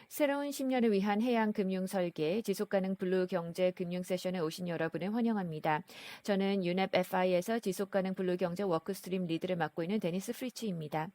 새로운 10년을 위한 해양 금융 설계, 지속가능 블루 경제 금융 세션에 오신 여러분을 환영합니다. 저는 유넵 FI에서 지속가능 블루 경제 워크스트림 리드를 맡고 있는 데니스 프리치입니다.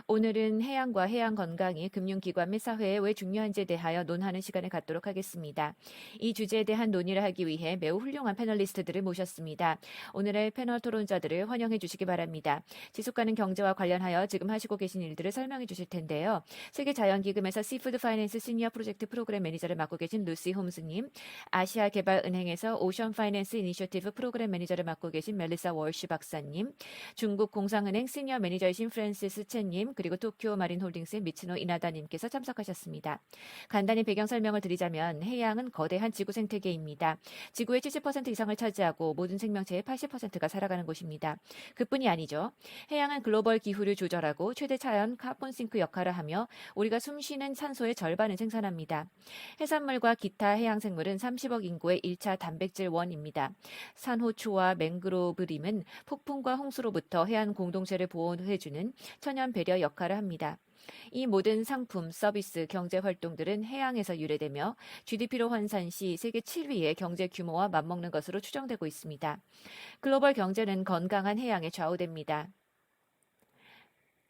오늘은 해양과 해양 건강이 금융기관 및 사회에 왜 중요한지에 대하여 논하는 시간을 갖도록 하겠습니다. 이 주제에 대한 논의를 하기 위해 매우 훌륭한 패널리스트들을 모셨습니다. 오늘의 패널 토론자들을 환영해 주시기 바랍니다. 지속가능 경제와 관련하여 지금 하시고 계신 일들을 설명해 주실 텐데요. 세계자연기금에서 시푸드 파이낸스 시니어 프로젝트 프로그램 매니저를 맡고 계신 루시 홈스님, 아시아개발은행에서 오션 파이낸스 이니셔티브 프로그램 매니저를 맡고 계신 멜리사 월시 박사님, 중국 공상은행 시니어 매니저이신 프랜시스 첸님, 그리고 도쿄 마린홀딩스의 미츠노 이나다님께서 참석하셨습니다. 간단히 배경 설명을 드리자면 해양은 거대한 지구 생태계입니다. 지구의 70% 이상을 차지하고 모든 생명체의 80%가 살아가는 곳입니다. 그뿐이 아니죠. 해양은 글로벌 기후를 조절하고 최대 자연 카본 싱크 역할을 하며 우리가 숨쉬는 산소의 절반을 생산합니다. 해산물과 기타 해양 생물은 30억 인구의 1차 단백질 원입니다. 산호초와 맹그로브림은 폭풍과 홍수로부터 해안 공동체를 보호해주는 천연 배려 역할을 합니다. 이 모든 상품, 서비스, 경제 활동들은 해양에서 유래되며 GDP로 환산 시 세계 7위의 경제 규모와 맞먹는 것으로 추정되고 있습니다. 글로벌 경제는 건강한 해양에 좌우됩니다.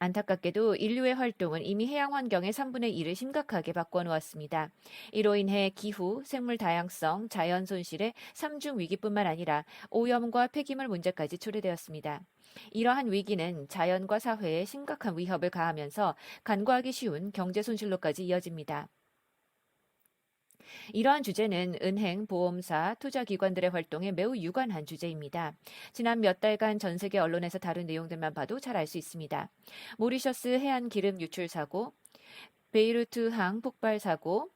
안타깝게도 인류의 활동은 이미 해양 환경의 3분의 1을 심각하게 바꿔놓았습니다. 이로 인해 기후, 생물 다양성, 자연 손실의 3중 위기뿐만 아니라 오염과 폐기물 문제까지 초래되었습니다. 이러한 위기는 자연과 사회에 심각한 위협을 가하면서 간과하기 쉬운 경제 손실로까지 이어집니다. 이러한 주제는 은행, 보험사, 투자기관들의 활동에 매우 유관한 주제입니다. 지난 몇 달간 전 세계 언론에서 다룬 내용들만 봐도 잘 알 수 있습니다. 모리셔스 해안 기름 유출 사고, 베이루트항 폭발 사고,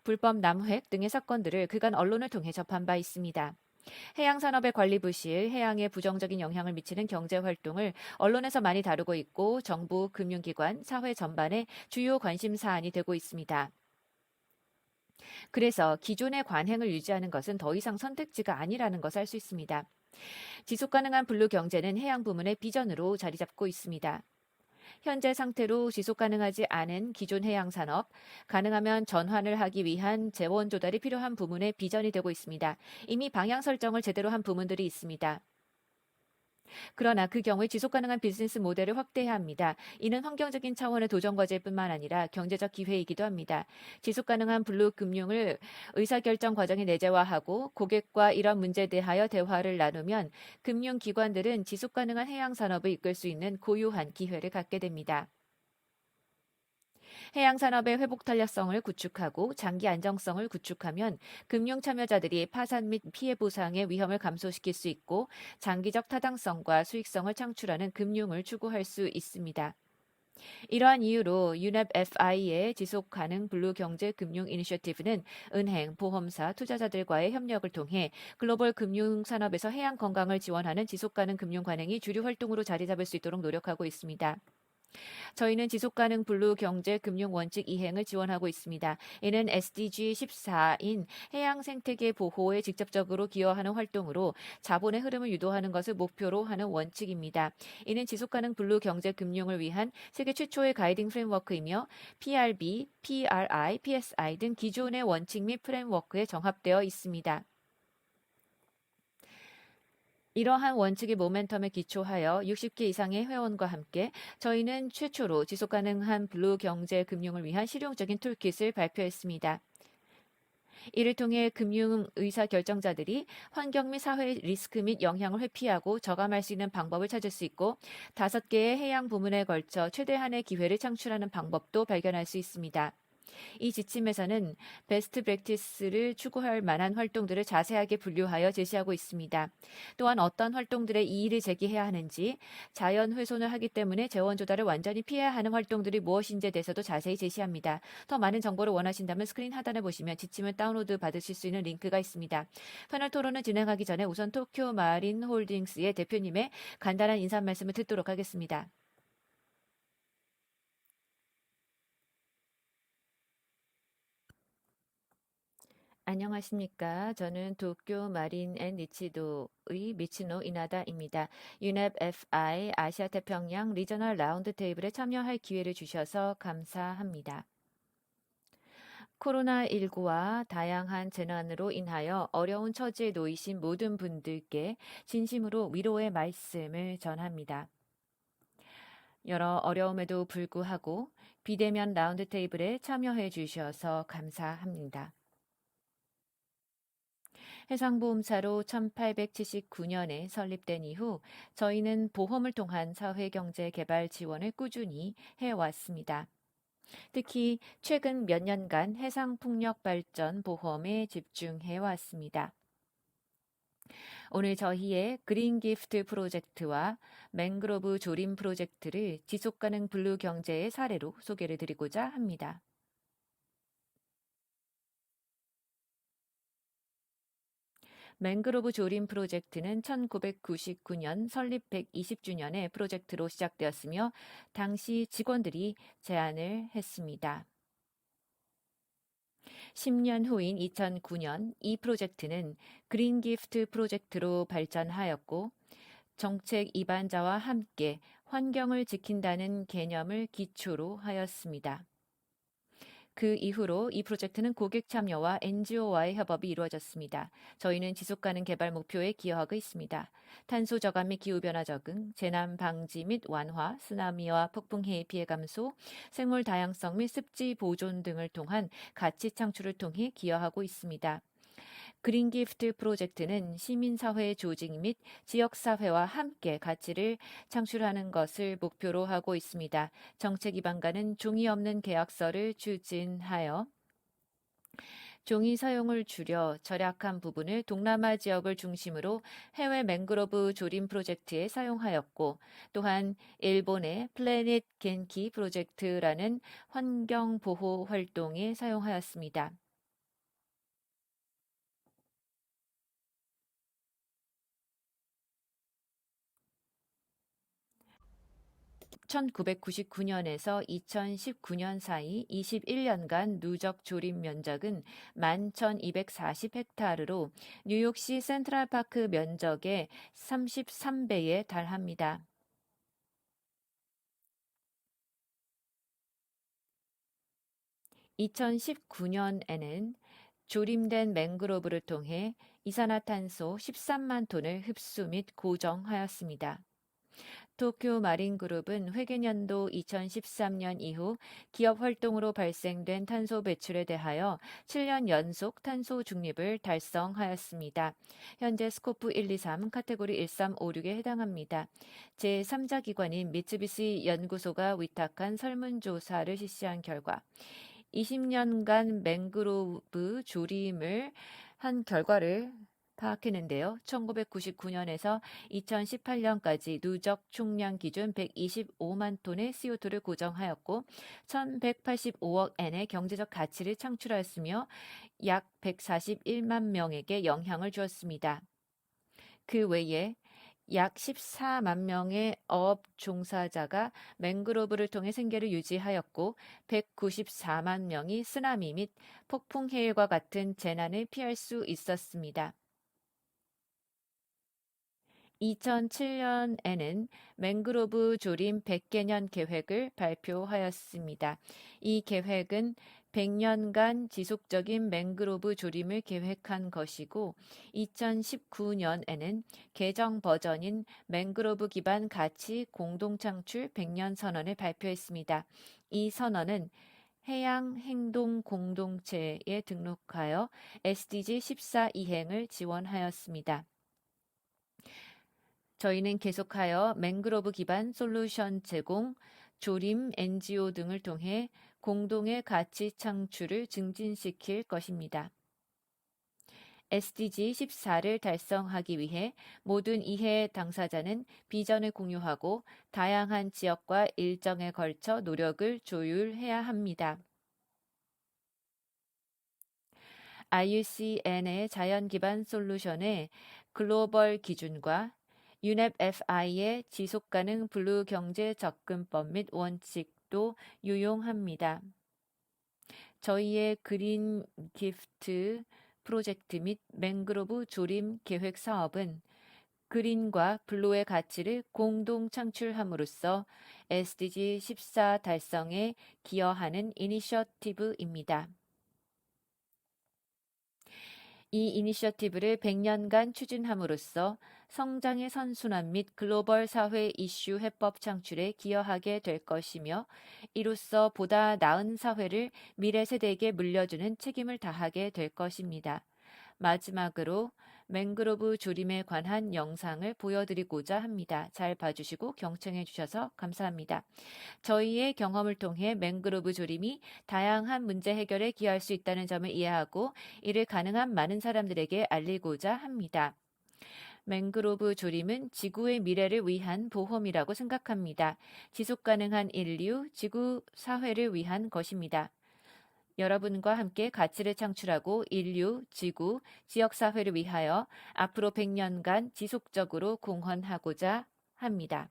불법 남획 등의 사건들을 그간 언론을 통해 접한 바 있습니다. 해양산업의 관리 부실, 해양에 부정적인 영향을 미치는 경제활동을 언론에서 많이 다루고 있고 정부, 금융기관, 사회 전반의 주요 관심 사안이 되고 있습니다. 그래서 기존의 관행을 유지하는 것은 더 이상 선택지가 아니라는 것을 알 수 있습니다. 지속가능한 블루 경제는 해양 부문의 비전으로 자리 잡고 있습니다. 현재 상태로 지속가능하지 않은 기존 해양 산업, 가능하면 전환을 하기 위한 재원 조달이 필요한 부문의 비전이 되고 있습니다. 이미 방향 설정을 제대로 한 부문들이 있습니다. 그러나 그 경우에 지속가능한 비즈니스 모델을 확대해야 합니다. 이는 환경적인 차원의 도전 과제뿐만 아니라 경제적 기회이기도 합니다. 지속가능한 블루 금융을 의사결정 과정에 내재화하고 고객과 이런 문제에 대하여 대화를 나누면 금융기관들은 지속가능한 해양 산업을 이끌 수 있는 고유한 기회를 갖게 됩니다. 해양 산업의 회복 탄력성을 구축하고 장기 안정성을 구축하면 금융 참여자들이 파산 및 피해 보상의 위험을 감소시킬 수 있고 장기적 타당성과 수익성을 창출하는 금융을 추구할 수 있습니다. 이러한 이유로 유넵 FI의 지속 가능 블루 경제 금융 이니셔티브는 은행, 보험사, 투자자들과의 협력을 통해 글로벌 금융 산업에서 해양 건강을 지원하는 지속 가능 금융 관행이 주류 활동으로 자리 잡을 수 있도록 노력하고 있습니다. 저희는 지속가능 블루 경제 금융 원칙 이행을 지원하고 있습니다. 이는 SDG 14인 해양 생태계 보호에 직접적으로 기여하는 활동으로 자본의 흐름을 유도하는 것을 목표로 하는 원칙입니다. 이는 지속가능 블루 경제 금융을 위한 세계 최초의 가이딩 프레임워크이며 PRB, PRI, PSI 등 기존의 원칙 및 프레임워크에 정합되어 있습니다. 이러한 원칙의 모멘텀에 기초하여 60개 이상의 회원과 함께 저희는 최초로 지속가능한 블루 경제 금융을 위한 실용적인 툴킷을 발표했습니다. 이를 통해 금융 의사 결정자들이 환경 및 사회 리스크 및 영향을 회피하고 저감할 수 있는 방법을 찾을 수 있고 5개의 해양 부문에 걸쳐 최대한의 기회를 창출하는 방법도 발견할 수 있습니다. 이 지침에서는 베스트 프랙티스를 추구할 만한 활동들을 자세하게 분류하여 제시하고 있습니다. 또한 어떤 활동들에 이의를 제기해야 하는지, 자연 훼손을 하기 때문에 재원 조달을 완전히 피해야 하는 활동들이 무엇인지에 대해서도 자세히 제시합니다. 더 많은 정보를 원하신다면 스크린 하단을 보시면 지침을 다운로드 받으실 수 있는 링크가 있습니다. 패널 토론을 진행하기 전에 우선 도쿄 마린 홀딩스의 대표님의 간단한 인사 말씀을 듣도록 하겠습니다. 안녕하십니까. 저는 도쿄 마린 앤 니치도의 미치노 이나다입니다. 유넵 FI 아시아 태평양 리저널 라운드 테이블에 참여할 기회를 주셔서 감사합니다. 코로나19와 다양한 재난으로 인하여 어려운 처지에 놓이신 모든 분들께 진심으로 위로의 말씀을 전합니다. 여러 어려움에도 불구하고 비대면 라운드 테이블에 참여해 주셔서 감사합니다. 해상보험사로 1879년에 설립된 이후 저희는 보험을 통한 사회경제 개발 지원을 꾸준히 해왔습니다. 특히 최근 몇 년간 해상풍력 발전 보험에 집중해 왔습니다. 오늘 저희의 그린 기프트 프로젝트와 맹그로브 조림 프로젝트를 지속가능 블루 경제의 사례로 소개를 드리고자 합니다. 맹그로브 조림 프로젝트는 1999년 설립 120주년의 프로젝트로 시작되었으며 당시 직원들이 제안을 했습니다. 10년 후인 2009년 이 프로젝트는 그린 기프트 프로젝트로 발전하였고 정책 입안자와 함께 환경을 지킨다는 개념을 기초로 하였습니다. 그 이후로 이 프로젝트는 고객 참여와 NGO와의 협업이 이루어졌습니다. 저희는 지속가능 개발 목표에 기여하고 있습니다. 탄소 저감 및 기후변화 적응, 재난 방지 및 완화, 쓰나미와 폭풍 해의 피해 감소, 생물 다양성 및 습지 보존 등을 통한 가치 창출을 통해 기여하고 있습니다. 그린 기프트 프로젝트는 시민사회 조직 및 지역사회와 함께 가치를 창출하는 것을 목표로 하고 있습니다. 정책 입안과는 종이 없는 계약서를 추진하여 종이 사용을 줄여 절약한 부분을 동남아 지역을 중심으로 해외 맹그로브 조림 프로젝트에 사용하였고 또한 일본의 플래닛 겐키 프로젝트라는 환경보호 활동에 사용하였습니다. 1999년에서 2019년 사이 21년간 누적 조림 면적은 11,240헥타르로 뉴욕시 센트럴파크 면적의 33배에 달합니다. 2019년에는 조림된 맹그로브를 통해 이산화탄소 13만 톤을 흡수 및 고정하였습니다. 도쿄 마린그룹은 회계연도 2013년 이후 기업 활동으로 발생된 탄소 배출에 대하여 7년 연속 탄소 중립을 달성하였습니다. 현재 스코프 1, 2, 3 카테고리 1356에 해당합니다. 제3자 기관인 미쓰비시 연구소가 위탁한 설문조사를 실시한 결과 20년간 맹그로브 조림을 한 결과를 파악했는데요. 1999년에서 2018년까지 누적 총량 기준 125만 톤의 CO2를 고정하였고 1,185억 엔의 경제적 가치를 창출하였으며 약 141만 명에게 영향을 주었습니다. 그 외에 약 14만 명의 어업 종사자가 맹그로브를 통해 생계를 유지하였고 194만 명이 쓰나미 및 폭풍 해일과 같은 재난을 피할 수 있었습니다. 2007년에는 맹그로브 조림 100개년 계획을 발표하였습니다. 이 계획은 100년간 지속적인 맹그로브 조림을 계획한 것이고 2019년에는 개정 버전인 맹그로브 기반 가치 공동창출 100년 선언을 발표했습니다. 이 선언은 해양 행동 공동체에 등록하여 SDG 14 이행을 지원하였습니다. 저희는 계속하여 맹그로브 기반 솔루션 제공, 조림, NGO 등을 통해 공동의 가치 창출을 증진시킬 것입니다. SDG 14를 달성하기 위해 모든 이해 당사자는 비전을 공유하고 다양한 지역과 일정에 걸쳐 노력을 조율해야 합니다. IUCN의 자연 기반 솔루션의 글로벌 기준과 UNEP FI의 지속가능 블루 경제 접근법 및 원칙도 유용합니다. 저희의 그린 기프트 프로젝트 및 맹그로브 조림 계획 사업은 그린과 블루의 가치를 공동 창출함으로써 SDG 14 달성에 기여하는 이니셔티브입니다. 이 이니셔티브를 100년간 추진함으로써 성장의 선순환 및 글로벌 사회 이슈 해법 창출에 기여하게 될 것이며 이로써 보다 나은 사회를 미래 세대에게 물려주는 책임을 다하게 될 것입니다. 마지막으로 맹그로브 조림에 관한 영상을 보여드리고자 합니다. 잘 봐주시고 경청해 주셔서 감사합니다. 저희의 경험을 통해 맹그로브 조림이 다양한 문제 해결에 기여할 수 있다는 점을 이해하고 이를 가능한 많은 사람들에게 알리고자 합니다. 맹그로브 조림은 지구의 미래를 위한 보험이라고 생각합니다. 지속 가능한 인류, 지구 사회를 위한 것입니다. 여러분과 함께 가치를 창출하고 인류, 지구, 지역사회를 위하여 앞으로 100년간 지속적으로 공헌하고자 합니다.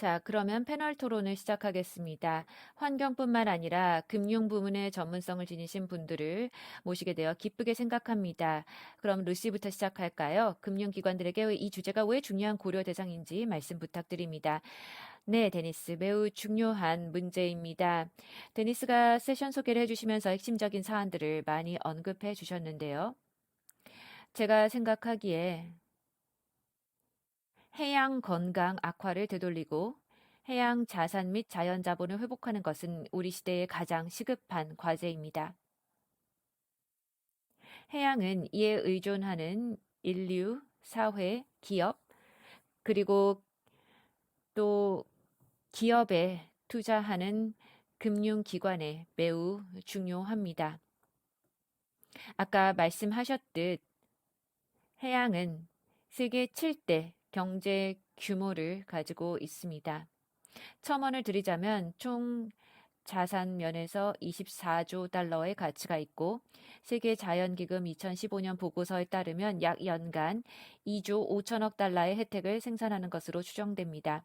자, 그러면 패널 토론을 시작하겠습니다. 환경뿐만 아니라 금융 부문의 전문성을 지니신 분들을 모시게 되어 기쁘게 생각합니다. 그럼 루시부터 시작할까요? 금융기관들에게 이 주제가 왜 중요한 고려 대상인지 말씀 부탁드립니다. 네, 데니스. 매우 중요한 문제입니다. 데니스가 세션 소개를 해주시면서 핵심적인 사안들을 많이 언급해 주셨는데요. 제가 생각하기에 해양 건강 악화를 되돌리고 해양 자산 및 자연 자본을 회복하는 것은 우리 시대의 가장 시급한 과제입니다. 해양은 이에 의존하는 인류, 사회, 기업, 그리고 또 기업에 투자하는 금융기관에 매우 중요합니다. 아까 말씀하셨듯 해양은 세계 7대 경제 규모를 가지고 있습니다. 첨언을 드리자면 총 자산 면에서 24조 달러의 가치가 있고 세계자연기금 2015년 보고서에 따르면 약 연간 2조 5천억 달러의 혜택을 생산하는 것으로 추정됩니다.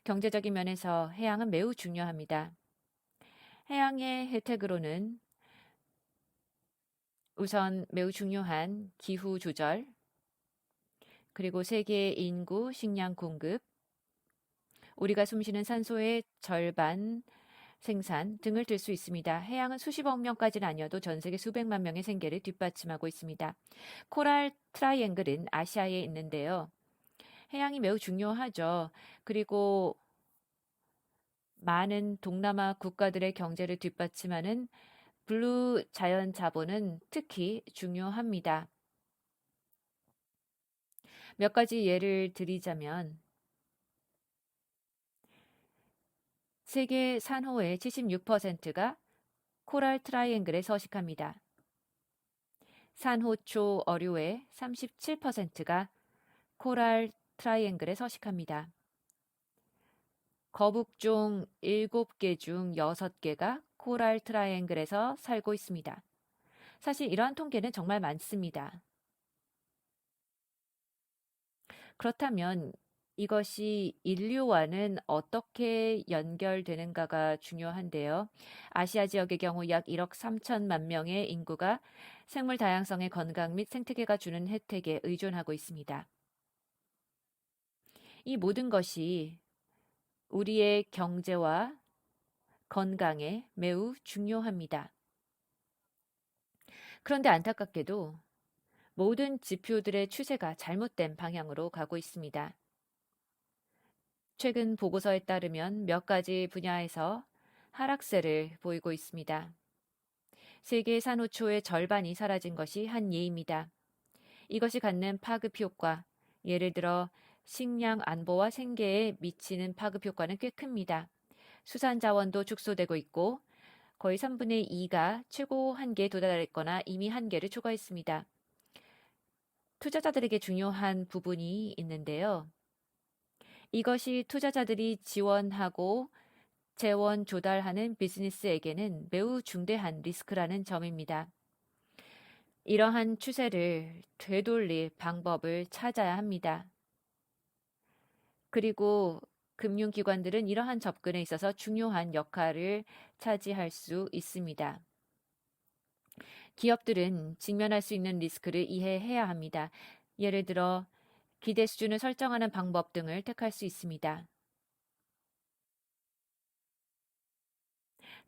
경제적인 면에서 해양은 매우 중요합니다. 해양의 혜택으로는 우선 매우 중요한 기후 조절, 그리고 세계 인구 식량 공급, 우리가 숨쉬는 산소의 절반 생산 등을 들 수 있습니다. 해양은 수십억 명까지는 아니어도 전 세계 수백만 명의 생계를 뒷받침하고 있습니다. 코랄 트라이앵글은 아시아에 있는데요. 해양이 매우 중요하죠. 그리고 많은 동남아 국가들의 경제를 뒷받침하는 블루 자연 자본은 특히 중요합니다. 몇 가지 예를 드리자면 세계 산호의 76%가 코랄 트라이앵글에 서식합니다. 산호초 어류의 37%가 코랄 트라이앵글에 서식합니다. 거북종 7개 중 6개가 코랄 트라이앵글에서 살고 있습니다. 사실 이러한 통계는 정말 많습니다. 그렇다면 이것이 인류와는 어떻게 연결되는가가 중요한데요. 아시아 지역의 경우 약 1억 3천만 명의 인구가 생물 다양성의 건강 및 생태계가 주는 혜택에 의존하고 있습니다. 이 모든 것이 우리의 경제와 건강에 매우 중요합니다. 그런데 안타깝게도 모든 지표들의 추세가 잘못된 방향으로 가고 있습니다. 최근 보고서에 따르면 몇 가지 분야에서 하락세를 보이고 있습니다. 세계 산호초의 절반이 사라진 것이 한 예입니다. 이것이 갖는 파급 효과, 예를 들어 식량 안보와 생계에 미치는 파급 효과는 꽤 큽니다. 수산 자원도 축소되고 있고 거의 3분의 2가 최고 한계에 도달했거나 이미 한계를 초과했습니다. 투자자들에게 중요한 부분이 있는데요. 이것이 투자자들이 지원하고 재원 조달하는 비즈니스에게는 매우 중대한 리스크라는 점입니다. 이러한 추세를 되돌릴 방법을 찾아야 합니다. 그리고 금융기관들은 이러한 접근에 있어서 중요한 역할을 차지할 수 있습니다. 기업들은 직면할 수 있는 리스크를 이해해야 합니다. 예를 들어 기대 수준을 설정하는 방법 등을 택할 수 있습니다.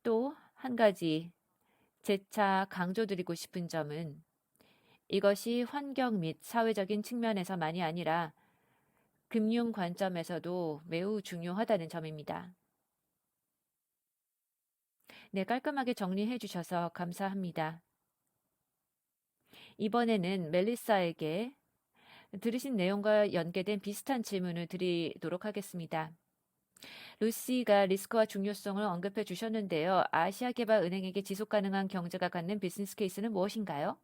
또 한 가지 재차 강조드리고 싶은 점은 이것이 환경 및 사회적인 측면에서만이 아니라 금융 관점에서도 매우 중요하다는 점입니다. 네, 깔끔하게 정리해 주셔서 감사합니다. 이번에는 멜리사에게 들으신 내용과 연계된 비슷한 질문을 드리도록 하겠습니다. 루시가 리스크와 중요성을 언급해 주셨는데요. 아시아개발은행에게 지속가능한 경제가 갖는 비즈니스 케이스는 무엇인가요?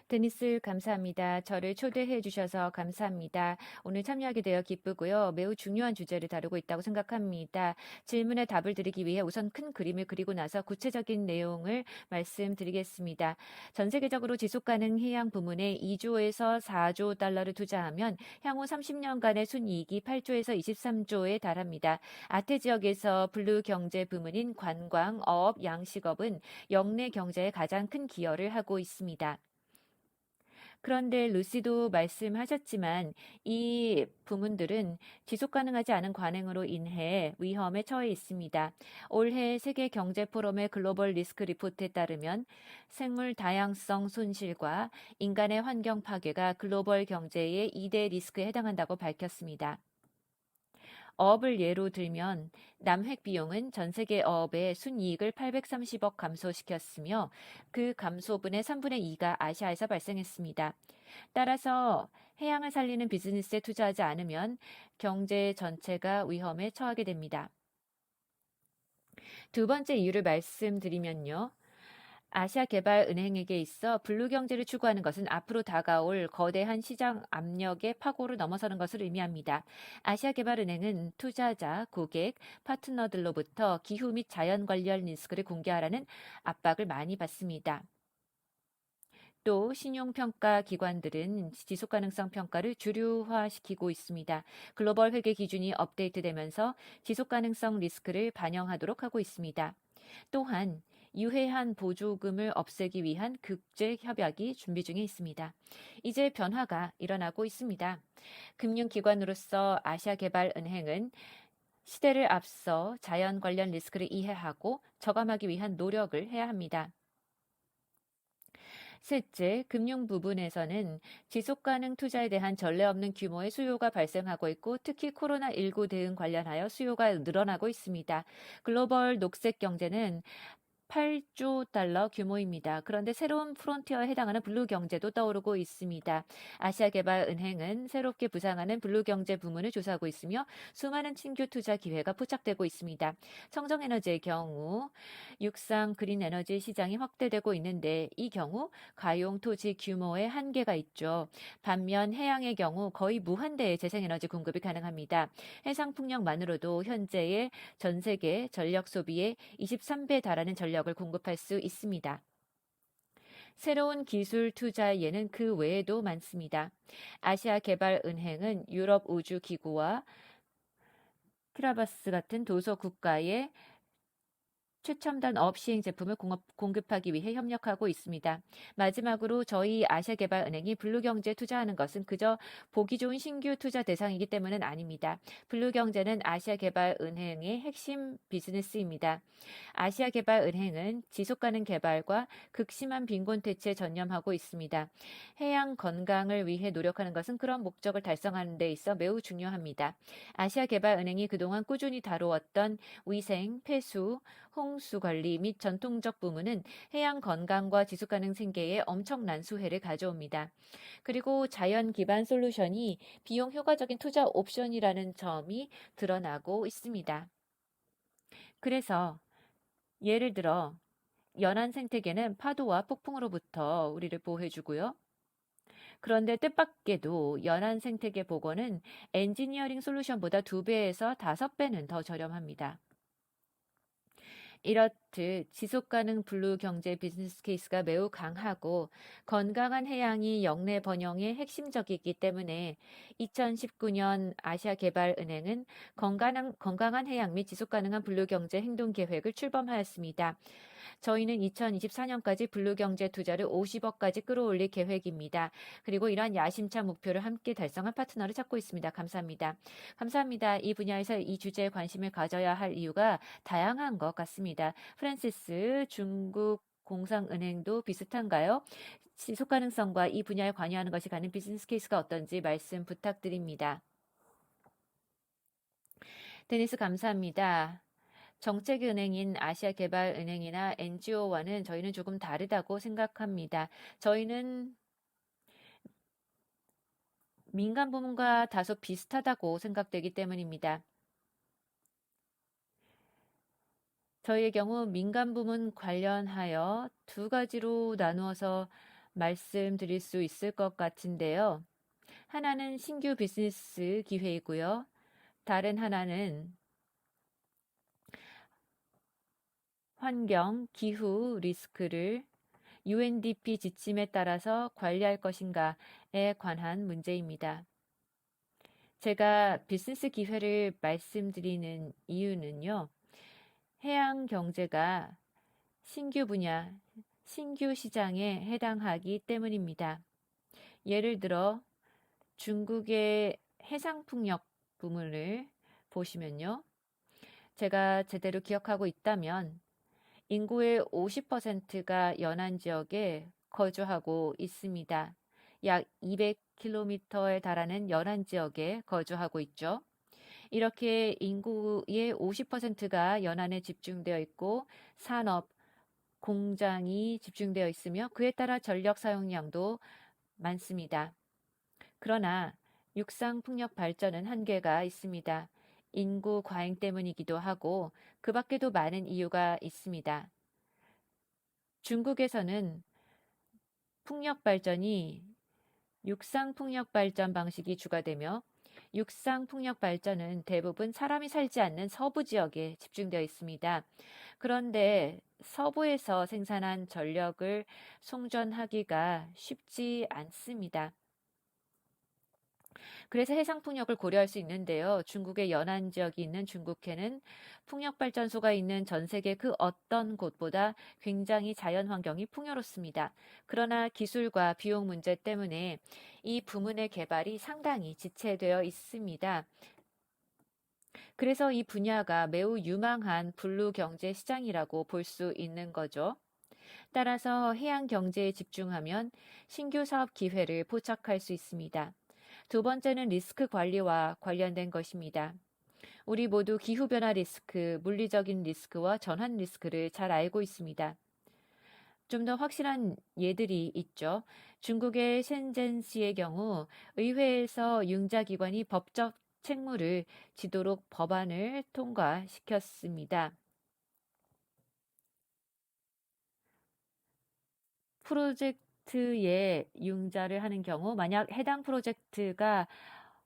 데니스 감사합니다. 저를 초대해 주셔서 감사합니다. 오늘 참여하게 되어 기쁘고요. 매우 중요한 주제를 다루고 있다고 생각합니다. 질문에 답을 드리기 위해 우선 큰 그림을 그리고 나서 구체적인 내용을 말씀드리겠습니다. 전 세계적으로 지속가능 해양 부문에 2조에서 4조 달러를 투자하면 향후 30년간의 순이익이 8조에서 23조에 달합니다. 아태 지역에서 블루 경제 부문인 관광, 어업, 양식업은 영내 경제에 가장 큰 기여를 하고 있습니다. 그런데 루시도 말씀하셨지만 이 부문들은 지속 가능하지 않은 관행으로 인해 위험에 처해 있습니다. 올해 세계 경제 포럼의 글로벌 리스크 리포트에 따르면 생물 다양성 손실과 인간의 환경 파괴가 글로벌 경제의 2대 리스크에 해당한다고 밝혔습니다. 어업을 예로 들면 남획 비용은 전 세계 어업의 순이익을 830억 감소시켰으며 그 감소분의 3분의 2가 아시아에서 발생했습니다. 따라서 해양을 살리는 비즈니스에 투자하지 않으면 경제 전체가 위험에 처하게 됩니다. 두 번째 이유를 말씀드리면요. 아시아개발은행에게 있어 블루 경제를 추구하는 것은 앞으로 다가올 거대한 시장 압력의 파고를 넘어서는 것을 의미합니다. 아시아개발은행은 투자자, 고객, 파트너들로부터 기후 및 자연 관련 리스크를 공개하라는 압박을 많이 받습니다. 또 신용평가 기관들은 지속가능성 평가를 주류화시키고 있습니다. 글로벌 회계 기준이 업데이트되면서 지속가능성 리스크를 반영하도록 하고 있습니다. 또한 유해한 보조금을 없애기 위한 국제 협약이 준비 중에 있습니다. 이제 변화가 일어나고 있습니다. 금융기관으로서 아시아개발은행은 시대를 앞서 자연 관련 리스크를 이해하고 저감하기 위한 노력을 해야 합니다. 셋째, 금융 부분에서는 지속가능 투자에 대한 전례 없는 규모의 수요가 발생하고 있고 특히 코로나19 대응 관련하여 수요가 늘어나고 있습니다. 글로벌 녹색 경제는 8조 달러 규모입니다. 그런데 새로운 프론티어에 해당하는 블루 경제도 떠오르고 있습니다. 아시아개발은행은 새롭게 부상하는 블루 경제 부문을 조사하고 있으며 수많은 신규 투자 기회가 포착되고 있습니다. 청정에너지의 경우 육상 그린 에너지 시장이 확대되고 있는데 이 경우 가용 토지 규모에 한계가 있죠. 반면 해양의 경우 거의 무한대의 재생에너지 공급이 가능합니다. 해상 풍력만으로도 현재의 전 세계 전력 소비의 23배에 달하는 전력을 공급할 수 있습니다. 새로운 기술 투자 예는 그 외에도 많습니다. 아시아개발은행은 유럽우주기구와 키라바스 같은 도서 국가의 최첨단 어업 시행 제품을 공급하기 위해 협력하고 있습니다. 마지막으로 저희 아시아개발은행이 블루경제에 투자하는 것은 그저 보기 좋은 신규 투자 대상이기 때문은 아닙니다. 블루경제는 아시아개발은행의 핵심 비즈니스입니다. 아시아개발은행은 지속가능 개발과 극심한 빈곤 퇴치에 전념하고 있습니다. 해양 건강을 위해 노력하는 것은 그런 목적을 달성하는 데 있어 매우 중요합니다. 아시아개발은행이 그동안 꾸준히 다루었던 위생, 폐수, 홍수 관리 및 전통적 부문은 해양 건강과 지속가능 생계에 엄청난 수혜를 가져옵니다. 그리고 자연 기반 솔루션이 비용 효과적인 투자 옵션이라는 점이 드러나고 있습니다. 그래서 예를 들어 연안 생태계는 파도와 폭풍으로부터 우리를 보호해주고요. 그런데 뜻밖에도 연안 생태계 복원은 엔지니어링 솔루션보다 2배에서 5배는 더 저렴합니다. 프로젝트 지속가능 블루 경제 비즈니스 케이스가 매우 강하고 건강한 해양이 역내 번영의 핵심적이기 때문에 2019년 아시아개발은행은 건강한 해양 및 지속가능한 블루 경제 행동 계획을 출범하였습니다. 저희는 2024년까지 블루경제 투자를 50억까지 끌어올릴 계획입니다. 그리고 이러한 야심찬 목표를 함께 달성한 파트너를 찾고 있습니다. 감사합니다. 감사합니다. 이 분야에서 이 주제에 관심을 가져야 할 이유가 다양한 것 같습니다. 프란시스, 중국 공상은행도 비슷한가요? 지속 가능성과 이 분야에 관여하는 것이 가는 비즈니스 케이스가 어떤지 말씀 부탁드립니다. 데니스 감사합니다. 정책은행인 아시아개발은행이나 NGO와는 저희는 조금 다르다고 생각합니다. 저희는 민간 부문과 다소 비슷하다고 생각되기 때문입니다. 저희의 경우 민간 부문 관련하여 두 가지로 나누어서 말씀드릴 수 있을 것 같은데요. 하나는 신규 비즈니스 기회이고요. 다른 하나는 환경, 기후 리스크를 UNDP 지침에 따라서 관리할 것인가에 관한 문제입니다. 제가 비즈니스 기회를 말씀드리는 이유는요. 해양 경제가 신규 분야, 신규 시장에 해당하기 때문입니다. 예를 들어 중국의 해상풍력 부문을 보시면요. 제가 제대로 기억하고 있다면 인구의 50%가 연안 지역에 거주하고 있습니다. 약 200km에 달하는 연안 지역에 거주하고 있죠. 이렇게 인구의 50%가 연안에 집중되어 있고 산업, 공장이 집중되어 있으며 그에 따라 전력 사용량도 많습니다. 그러나 육상 풍력 발전은 한계가 있습니다. 인구 과잉 때문이기도 하고 그 밖에도 많은 이유가 있습니다. 중국에서는 풍력 발전이 육상 풍력 발전 방식이 주가되며 육상 풍력 발전은 대부분 사람이 살지 않는 서부 지역에 집중되어 있습니다. 그런데 서부에서 생산한 전력을 송전하기가 쉽지 않습니다. 그래서 해상 풍력을 고려할 수 있는데요. 중국의 연안 지역이 있는 중국해는 풍력 발전소가 있는 전 세계 그 어떤 곳보다 굉장히 자연 환경이 풍요롭습니다. 그러나 기술과 비용 문제 때문에 이 부문의 개발이 상당히 지체되어 있습니다. 그래서 이 분야가 매우 유망한 블루 경제 시장이라고 볼 수 있는 거죠. 따라서 해양 경제에 집중하면 신규 사업 기회를 포착할 수 있습니다. 두 번째는 리스크 관리와 관련된 것입니다. 우리 모두 기후변화 리스크, 물리적인 리스크와 전환 리스크를 잘 알고 있습니다. 좀 더 확실한 예들이 있죠. 중국의 셴젠시의 경우 의회에서 융자기관이 법적 책무를 지도록 법안을 통과시켰습니다. 프로젝트에 융자를 하는 경우 만약 해당 프로젝트가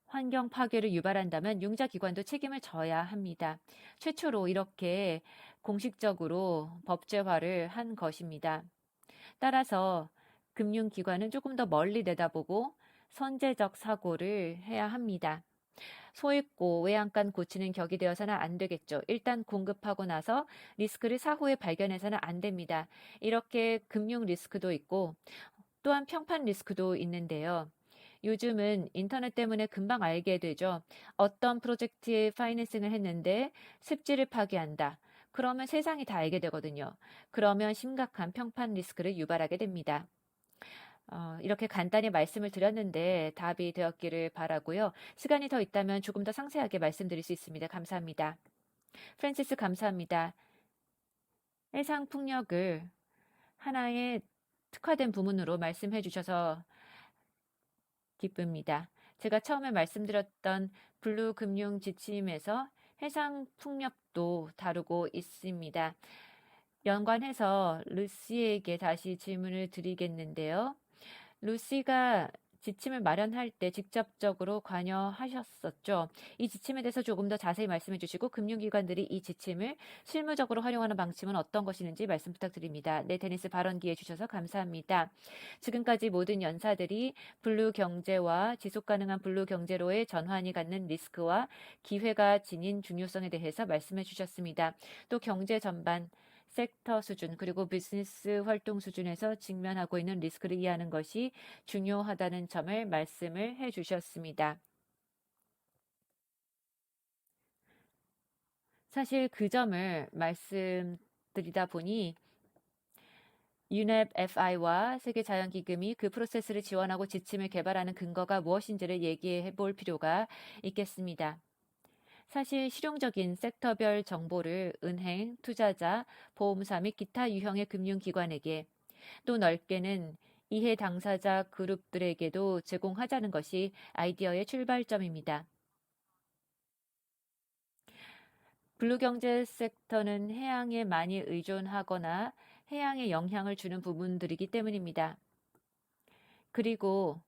환경 파괴를 유발한다면 융자 기관도 책임을 져야 합니다. 최초로 이렇게 공식적으로 법제화를 한 것입니다. 따라서 금융기관은 조금 더 멀리 내다보고 선제적 사고를 해야 합니다. 소액고 외양간 고치는 격이 되어서는 안 되겠죠. 일단 공급하고 나서 리스크를 사후에 발견해서는 안 됩니다. 이렇게 금융 리스크도 있고 또한 평판 리스크도 있는데요. 요즘은 인터넷 때문에 금방 알게 되죠. 어떤 프로젝트에 파이낸싱을 했는데 습지를 파괴한다. 그러면 세상이 다 알게 되거든요. 그러면 심각한 평판 리스크를 유발하게 됩니다. 이렇게 간단히 말씀을 드렸는데 답이 되었기를 바라고요. 시간이 더 있다면 조금 더 상세하게 말씀드릴 수 있습니다. 감사합니다. 프랜시스 감사합니다. 해상 풍력을 하나의 특화된 부문으로 말씀해 주셔서 기쁩니다. 제가 처음에 말씀드렸던 블루 금융 지침에서 해상 풍력도 다루고 있습니다. 연관해서 루시에게 다시 질문을 드리겠는데요. 루시가 지침을 마련할 때 직접적으로 관여하셨었죠. 이 지침에 대해서 조금 더 자세히 말씀해 주시고 금융기관들이 이 지침을 실무적으로 활용하는 방침은 어떤 것이는지 말씀 부탁드립니다. 네, 데니스 발언 기회 주셔서 감사합니다. 지금까지 모든 연사들이 블루 경제와 지속 가능한 블루 경제로의 전환이 갖는 리스크와 기회가 지닌 중요성에 대해서 말씀해 주셨습니다. 또 경제 전반 섹터 수준 그리고 비즈니스 활동 수준에서 직면하고 있는 리스크를 이해하는 것이 중요하다는 점을 말씀을 해 주셨습니다. 사실 그 점을 말씀드리다 보니 UNEP FI와 세계자연기금이 그 프로세스를 지원하고 지침을 개발하는 근거가 무엇인지를 얘기해 볼 필요가 있겠습니다. 사실 실용적인 섹터별 정보를 은행, 투자자, 보험사 및 기타 유형의 금융기관에게 또 넓게는 이해 당사자 그룹들에게도 제공하자는 것이 아이디어의 출발점입니다. 블루경제 섹터는 해양에 많이 의존하거나 해양에 영향을 주는 부분들이기 때문입니다. 그리고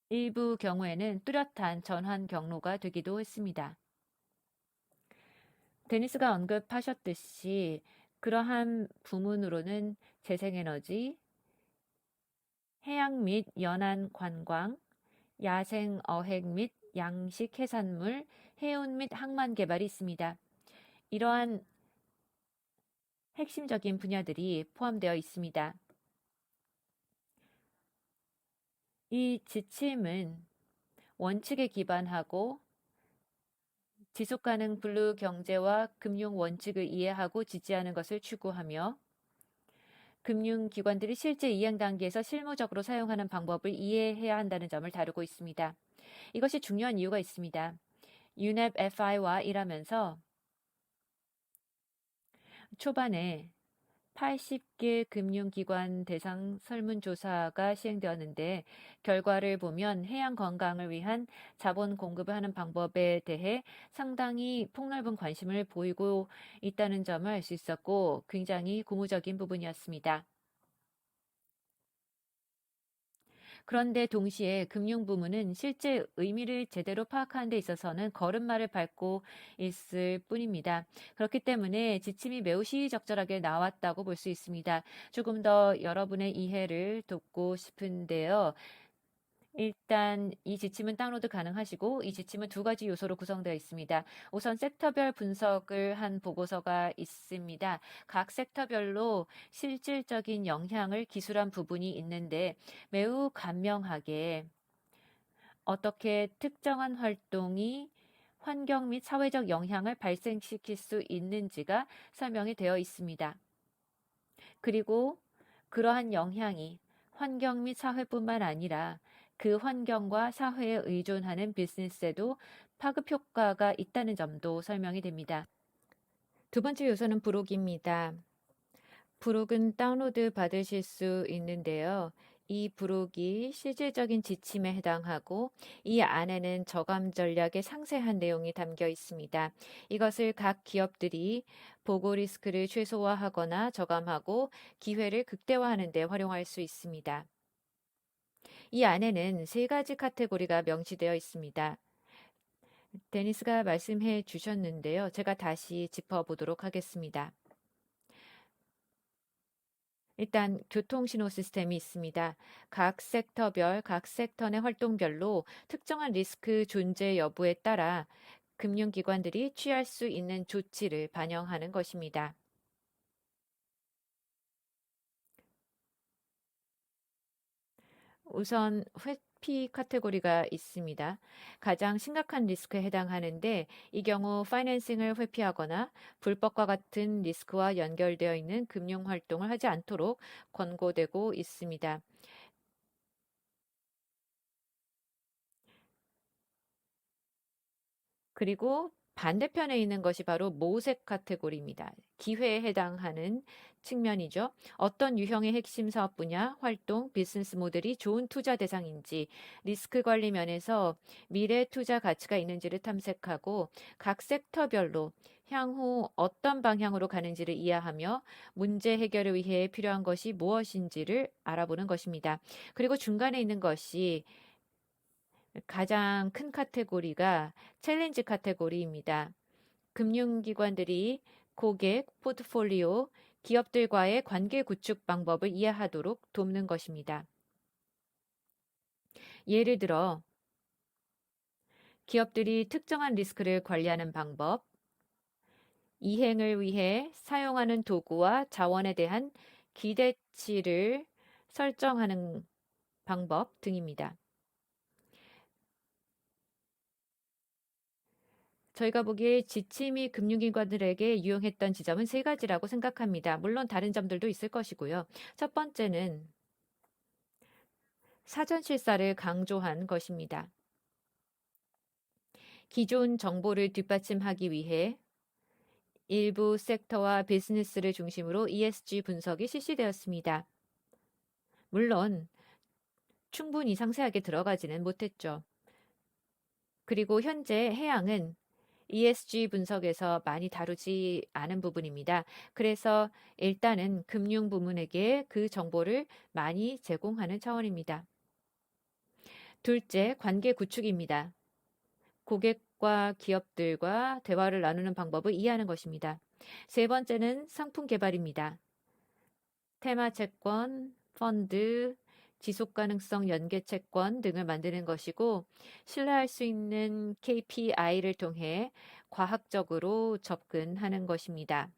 일부 경우에는 뚜렷한 전환 경로가 되기도 했습니다. 데니스가 언급하셨듯이 그러한 부문으로는 재생에너지, 해양 및 연안 관광, 야생 어획 및 양식 해산물, 해운 및 항만 개발이 있습니다. 이러한 핵심적인 분야들이 포함되어 있습니다. 이 지침은 원칙에 기반하고 지속가능 블루 경제와 금융 원칙을 이해하고 지지하는 것을 추구하며 금융기관들이 실제 이행 단계에서 실무적으로 사용하는 방법을 이해해야 한다는 점을 다루고 있습니다. 이것이 중요한 이유가 있습니다. UNEP FI와 일하면서 초반에 80개 금융기관 대상 설문조사가 시행되었는데 결과를 보면 해양 건강을 위한 자본 공급을 하는 방법에 대해 상당히 폭넓은 관심을 보이고 있다는 점을 알 수 있었고 굉장히 고무적인 부분이었습니다. 그런데 동시에 금융부문은 실제 의미를 제대로 파악하는 데 있어서는 걸음마를 밟고 있을 뿐입니다. 그렇기 때문에 지침이 매우 시의적절하게 나왔다고 볼 수 있습니다. 조금 더 여러분의 이해를 돕고 싶은데요. 일단 이 지침은 다운로드 가능하시고 이 지침은 두 가지 요소로 구성되어 있습니다. 우선 섹터별 분석을 한 보고서가 있습니다. 각 섹터별로 실질적인 영향을 기술한 부분이 있는데 매우 간명하게 어떻게 특정한 활동이 환경 및 사회적 영향을 발생시킬 수 있는지가 설명이 되어 있습니다. 그리고 그러한 영향이 환경 및 사회뿐만 아니라 그 환경과 사회에 의존하는 비즈니스에도 파급 효과가 있다는 점도 설명이 됩니다. 두 번째 요소는 부록입니다. 부록은 다운로드 받으실 수 있는데요. 이 부록이 실질적인 지침에 해당하고 이 안에는 저감 전략의 상세한 내용이 담겨 있습니다. 이것을 각 기업들이 보고 리스크를 최소화하거나 저감하고 기회를 극대화하는 데 활용할 수 있습니다. 이 안에는 세 가지 카테고리가 명시되어 있습니다. 데니스가 말씀해 주셨는데요. 제가 다시 짚어보도록 하겠습니다. 일단 교통신호 시스템이 있습니다. 각 섹터별, 각 섹터 내 활동별로 특정한 리스크 존재 여부에 따라 금융기관들이 취할 수 있는 조치를 반영하는 것입니다. 우선 회피 카테고리가 있습니다. 가장 심각한 리스크에 해당하는데 이 경우 파이낸싱을 회피하거나 불법과 같은 리스크와 연결되어 있는 금융 활동을 하지 않도록 권고되고 있습니다. 그리고 반대편에 있는 것이 바로 모색 카테고리입니다. 기회에 해당하는 측면이죠. 어떤 유형의 핵심 사업 분야, 활동, 비즈니스 모델이 좋은 투자 대상인지, 리스크 관리 면에서 미래 투자 가치가 있는지를 탐색하고 각 섹터별로 향후 어떤 방향으로 가는지를 이해하며 문제 해결을 위해 필요한 것이 무엇인지를 알아보는 것입니다. 그리고 중간에 있는 것이 가장 큰 카테고리가 챌린지 카테고리입니다. 금융기관들이 고객, 포트폴리오, 기업들과의 관계 구축 방법을 이해하도록 돕는 것입니다. 예를 들어 기업들이 특정한 리스크를 관리하는 방법, 이행을 위해 사용하는 도구와 자원에 대한 기대치를 설정하는 방법 등입니다. 저희가 보기에 지침이 금융기관들에게 유용했던 지점은 세 가지라고 생각합니다. 물론 다른 점들도 있을 것이고요. 첫 번째는 사전 실사를 강조한 것입니다. 기존 정보를 뒷받침하기 위해 일부 섹터와 비즈니스를 중심으로 ESG 분석이 실시되었습니다. 물론 충분히 상세하게 들어가지는 못했죠. 그리고 현재 해양은 ESG 분석에서 많이 다루지 않은 부분입니다. 그래서 일단은 금융 부문에게 그 정보를 많이 제공하는 차원입니다. 둘째, 관계 구축입니다. 고객과 기업들과 대화를 나누는 방법을 이해하는 것입니다. 세 번째는 상품 개발입니다. 테마 채권, 펀드, 지속 가능성 연계 채권 등을 만드는 것이고 신뢰할 수 있는 KPI를 통해 과학적으로 접근하는 것입니다.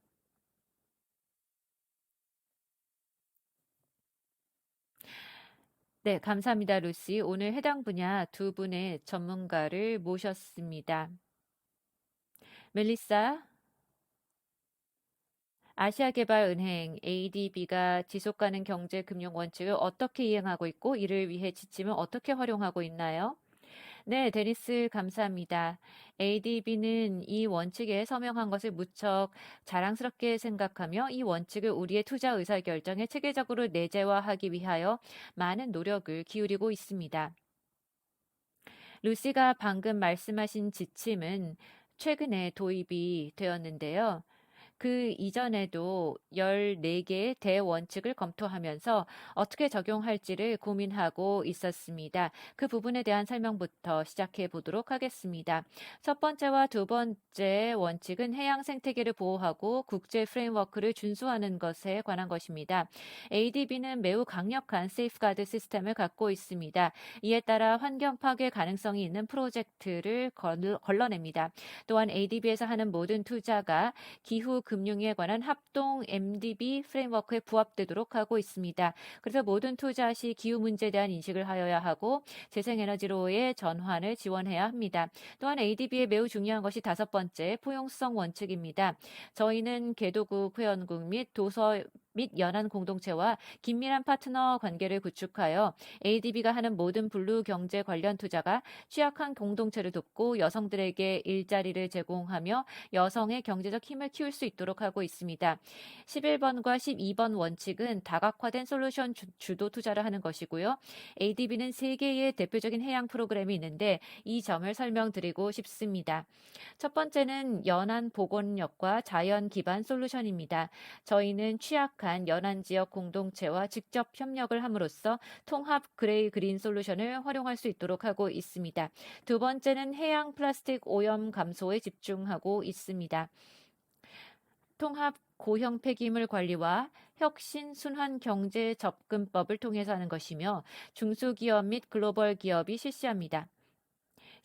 네, 감사합니다, 루시. 오늘 해당 분야 두 분의 전문가를 모셨습니다. 멜리사, 아시아개발은행 ADB가 지속가능 경제 금융 원칙을 어떻게 이행하고 있고 이를 위해 지침을 어떻게 활용하고 있나요? 네, 데니스 감사합니다. ADB는 이 원칙에 서명한 것을 무척 자랑스럽게 생각하며 이 원칙을 우리의 투자 의사결정에 체계적으로 내재화하기 위하여 많은 노력을 기울이고 있습니다. 루시가 방금 말씀하신 지침은 최근에 도입이 되었는데요. 그 이전에도 14개의 대원칙을 검토하면서 어떻게 적용할지를 고민하고 있었습니다. 그 부분에 대한 설명부터 시작해 보도록 하겠습니다. 첫 번째와 두 번째 원칙은 해양 생태계를 보호하고 국제 프레임워크를 준수하는 것에 관한 것입니다. ADB는 매우 강력한 세이프가드 시스템을 갖고 있습니다. 이에 따라 환경 파괴 가능성이 있는 프로젝트를 걸러냅니다. 또한 ADB에서 하는 모든 투자가 기후 금융에 관한 합동 MDB 프레임워크에 부합되도록 하고 있습니다. 그래서 모든 투자 시 기후 문제에 대한 인식을 하여야 하고 재생에너지로의 전환을 지원해야 합니다. 또한 ADB에 매우 중요한 것이 다섯 번째 포용성 원칙입니다. 저희는 개도국 회원국 및 도서 및 연안 공동체와 긴밀한 파트너 관계를 구축하여 ADB가 하는 모든 블루 경제 관련 투자가 취약한 공동체를 돕고 여성들에게 일자리를 제공하며 여성의 경제적 힘을 키울 수 있도록 하고 있습니다. 11번과 12번 원칙은 다각화된 솔루션 주도 투자를 하는 것이고요. ADB는 세 개의 대표적인 해양 프로그램이 있는데 이 점을 설명드리고 싶습니다. 첫 번째는 연안 복원력과 자연 기반 솔루션입니다. 저희는 취약한 연안 지역 공동체와 직접 협력을 함으로써 통합 그레이 그린 솔루션을 활용할 수 있도록 하고 있습니다. 두 번째는 해양 플라스틱 오염 감소에 집중하고 있습니다. 통합 고형 폐기물 관리와 혁신 순환 경제 접근법을 통해서 하는 것이며 중소기업 및 글로벌 기업이 실시합니다.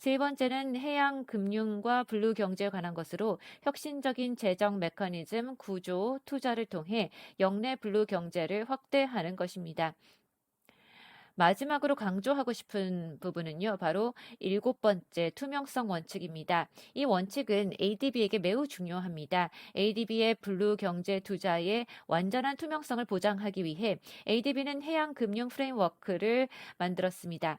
세 번째는 해양 금융과 블루 경제에 관한 것으로 혁신적인 재정 메커니즘 구조 투자를 통해 영내 블루 경제를 확대하는 것입니다. 마지막으로 강조하고 싶은 부분은요, 바로 일곱 번째 투명성 원칙입니다. 이 원칙은 ADB에게 매우 중요합니다. ADB의 블루 경제 투자의 완전한 투명성을 보장하기 위해 ADB는 해양 금융 프레임워크를 만들었습니다.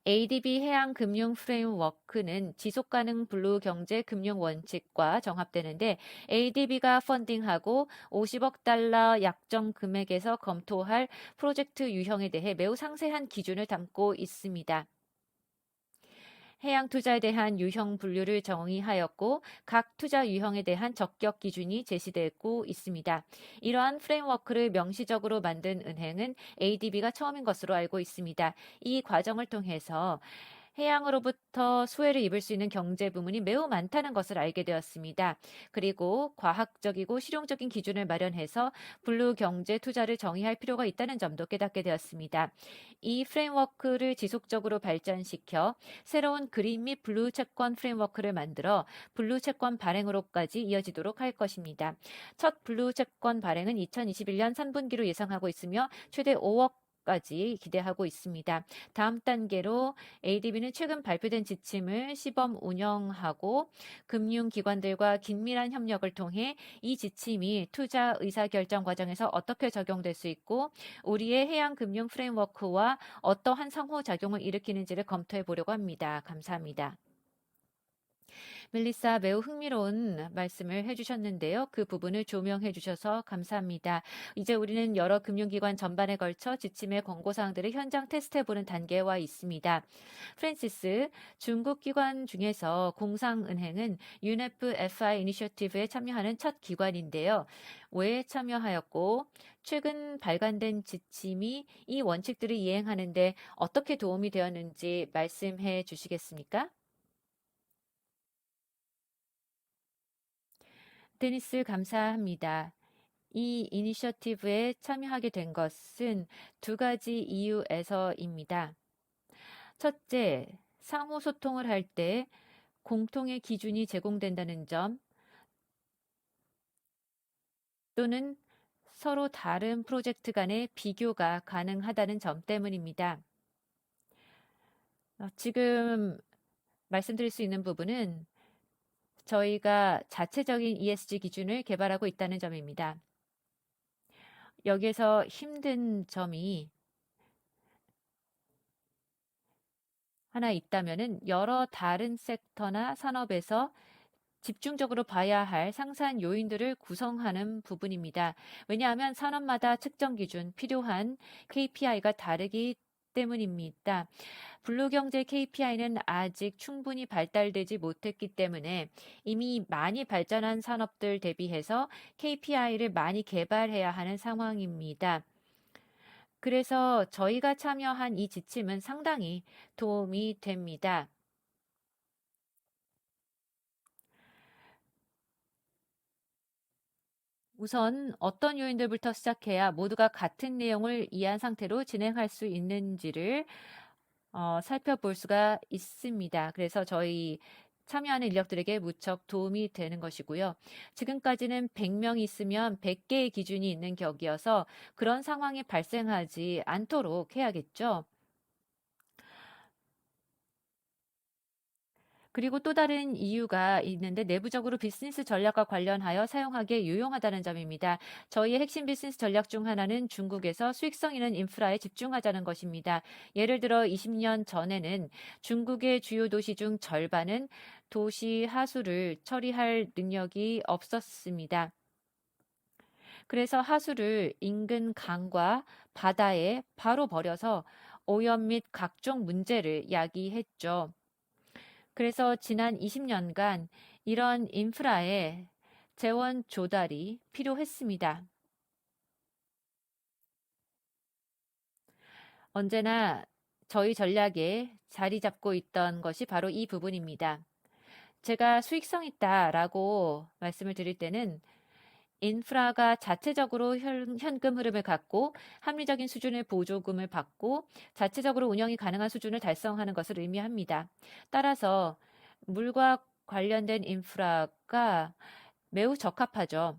ADB 해양 금융 프레임워크는 지속 가능 블루 경제 금융 원칙과 정합되는데 ADB가 펀딩하고 50억 달러 약정 금액에서 검토할 프로젝트 유형에 대해 매우 상세한 기준을 담고 있습니다. 해양 투자에 대한 유형 분류를 정의하였고 각 투자 유형에 대한 적격 기준이 제시되고 있습니다. 이러한 프레임워크를 명시적으로 만든 은행은 ADB가 처음인 것으로 알고 있습니다. 이 과정을 통해서 해양으로부터 수혜를 입을 수 있는 경제 부문이 매우 많다는 것을 알게 되었습니다. 그리고 과학적이고 실용적인 기준을 마련해서 블루 경제 투자를 정의할 필요가 있다는 점도 깨닫게 되었습니다. 이 프레임워크를 지속적으로 발전시켜 새로운 그린 및 블루 채권 프레임워크를 만들어 블루 채권 발행으로까지 이어지도록 할 것입니다. 첫 블루 채권 발행은 2021년 3분기로 예상하고 있으며 최대 5억 까지 기대하고 있습니다. 다음 단계로 ADB는 최근 발표된 지침을 시범 운영하고 금융기관들과 긴밀한 협력을 통해 이 지침이 투자 의사결정 과정에서 어떻게 적용될 수 있고 우리의 해양 금융 프레임워크와 어떠한 상호작용을 일으키는지를 검토해 보려고 합니다. 감사합니다. 멜리사 매우 흥미로운 말씀을 해주셨는데요. 그 부분을 조명해 주셔서 감사합니다. 이제 우리는 여러 금융기관 전반에 걸쳐 지침의 권고사항들을 현장 테스트해보는 단계에 와 있습니다. 프랜시스, 중국 기관 중에서 공상은행은 UNEP FI 이니셔티브에 참여하는 첫 기관인데요. 왜 참여하였고 최근 발간된 지침이 이 원칙들을 이행하는 데 어떻게 도움이 되었는지 말씀해 주시겠습니까? 데니스 감사합니다. 이 이니셔티브에 참여하게 된 것은 두 가지 이유에서입니다. 첫째, 상호 소통을 할 때 공통의 기준이 제공된다는 점 또는 서로 다른 프로젝트 간의 비교가 가능하다는 점 때문입니다. 지금 말씀드릴 수 있는 부분은 저희가 자체적인 ESG 기준을 개발하고 있다는 점입니다. 여기에서 힘든 점이 하나 있다면은 여러 다른 섹터나 산업에서 집중적으로 봐야 할 상세한 요인들을 구성하는 부분입니다. 왜냐하면 산업마다 측정 기준, 필요한 KPI가 다르기 때문입니다. 블루경제 KPI는 아직 충분히 발달되지 못했기 때문에 이미 많이 발전한 산업들 대비해서 KPI를 많이 개발해야 하는 상황입니다. 그래서 저희가 참여한 이 지침은 상당히 도움이 됩니다. 우선 어떤 요인들부터 시작해야 모두가 같은 내용을 이해한 상태로 진행할 수 있는지를 살펴볼 수가 있습니다. 그래서 저희 참여하는 인력들에게 무척 도움이 되는 것이고요. 지금까지는 100명이 있으면 100개의 기준이 있는 격이어서 그런 상황이 발생하지 않도록 해야겠죠. 그리고 또 다른 이유가 있는데 내부적으로 비즈니스 전략과 관련하여 사용하기에 유용하다는 점입니다. 저희의 핵심 비즈니스 전략 중 하나는 중국에서 수익성 있는 인프라에 집중하자는 것입니다. 예를 들어 20년 전에는 중국의 주요 도시 중 절반은 도시 하수를 처리할 능력이 없었습니다. 그래서 하수를 인근 강과 바다에 바로 버려서 오염 및 각종 문제를 야기했죠. 그래서 지난 20년간 이런 인프라의 재원 조달이 필요했습니다. 언제나 저희 전략에 자리 잡고 있던 것이 바로 이 부분입니다. 제가 수익성 있다라고 말씀을 드릴 때는 인프라가 자체적으로 현금 흐름을 갖고 합리적인 수준의 보조금을 받고 자체적으로 운영이 가능한 수준을 달성하는 것을 의미합니다. 따라서 물과 관련된 인프라가 매우 적합하죠.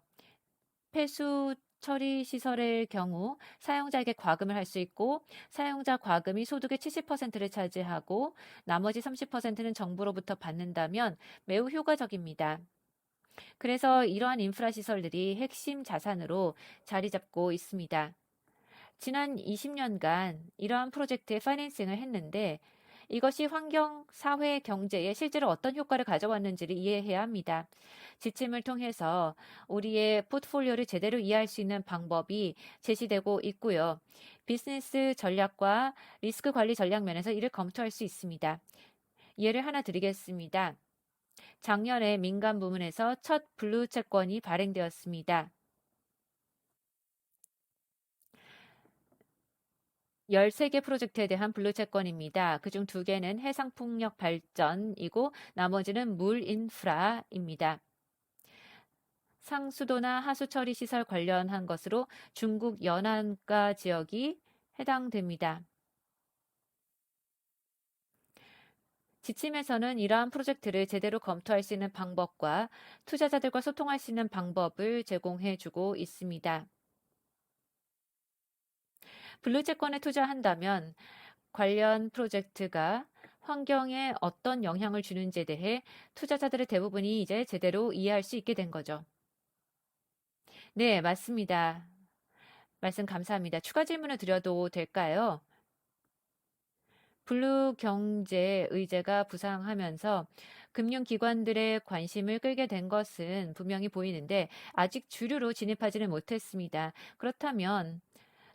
폐수 처리 시설의 경우 사용자에게 과금을 할 수 있고 사용자 과금이 소득의 70%를 차지하고 나머지 30%는 정부로부터 받는다면 매우 효과적입니다. 그래서 이러한 인프라 시설들이 핵심 자산으로 자리 잡고 있습니다. 지난 20년간 이러한 프로젝트에 파이낸싱을 했는데 이것이 환경, 사회, 경제에 실제로 어떤 효과를 가져왔는지를 이해해야 합니다. 지침을 통해서 우리의 포트폴리오를 제대로 이해할 수 있는 방법이 제시되고 있고요. 비즈니스 전략과 리스크 관리 전략 면에서 이를 검토할 수 있습니다. 예를 하나 드리겠습니다. 작년에 민간 부문에서 첫 블루 채권이 발행되었습니다. 13개 프로젝트에 대한 블루 채권입니다. 그중 2개는 해상풍력 발전이고 나머지는 물 인프라입니다. 상수도나 하수 처리 시설 관련한 것으로 중국 연안가 지역이 해당됩니다. 지침에서는 이러한 프로젝트를 제대로 검토할 수 있는 방법과 투자자들과 소통할 수 있는 방법을 제공해 주고 있습니다. 블루 채권에 투자한다면 관련 프로젝트가 환경에 어떤 영향을 주는지에 대해 투자자들의 대부분이 이제 제대로 이해할 수 있게 된 거죠. 네, 맞습니다. 말씀 감사합니다. 추가 질문을 드려도 될까요? 블루 경제 의제가 부상하면서 금융기관들의 관심을 끌게 된 것은 분명히 보이는데 아직 주류로 진입하지는 못했습니다. 그렇다면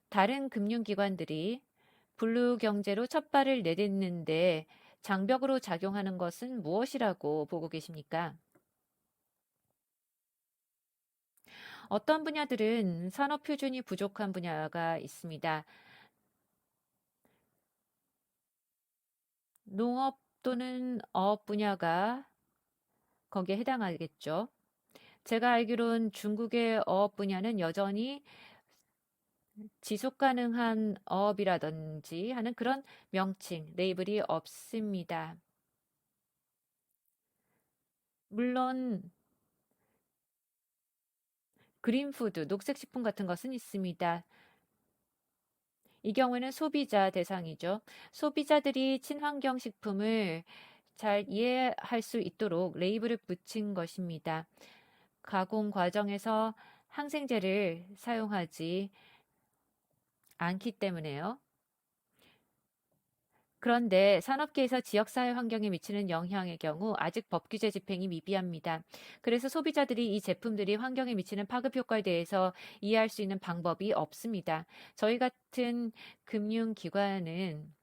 다른 금융기관들이 블루 경제로 첫 발을 내딛는데 장벽으로 작용하는 것은 무엇이라고 보고 계십니까? 어떤 분야들은 산업 표준이 부족한 분야가 있습니다. 농업 또는 어업 분야가 거기에 해당하겠죠. 제가 알기론 중국의 어업 분야는 여전히 지속 가능한 어업이라든지 하는 그런 명칭, 레이블이 없습니다. 물론 그린푸드, 녹색식품 같은 것은 있습니다. 이 경우에는 소비자 대상이죠. 소비자들이 친환경 식품을 잘 이해할 수 있도록 레이블을 붙인 것입니다. 가공 과정에서 항생제를 사용하지 않기 때문에요. 그런데 산업계에서 지역사회 환경에 미치는 영향의 경우 아직 법 규제 집행이 미비합니다. 그래서 소비자들이 이 제품들이 환경에 미치는 파급 효과에 대해서 이해할 수 있는 방법이 없습니다. 저희 같은 금융기관은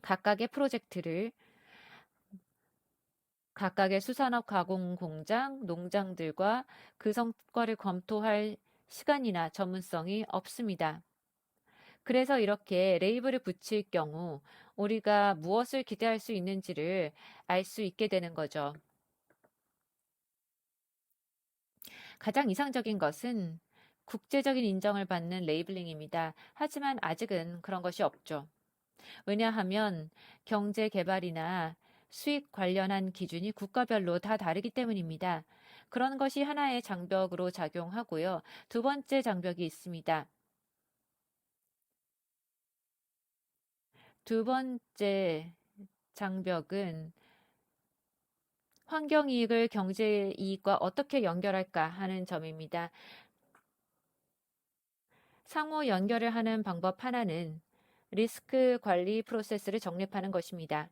각각의 프로젝트를 각각의 수산업 가공 공장, 농장들과 그 성과를 검토할 시간이나 전문성이 없습니다. 그래서 이렇게 레이블을 붙일 경우 우리가 무엇을 기대할 수 있는지를 알 수 있게 되는 거죠. 가장 이상적인 것은 국제적인 인정을 받는 레이블링입니다. 하지만 아직은 그런 것이 없죠. 왜냐하면 경제 개발이나 수익 관련한 기준이 국가별로 다 다르기 때문입니다. 그런 것이 하나의 장벽으로 작용하고요. 두 번째 장벽이 있습니다. 두 번째 장벽은 환경 이익을 경제 이익과 어떻게 연결할까 하는 점입니다. 상호 연결을 하는 방법 하나는 리스크 관리 프로세스를 정립하는 것입니다.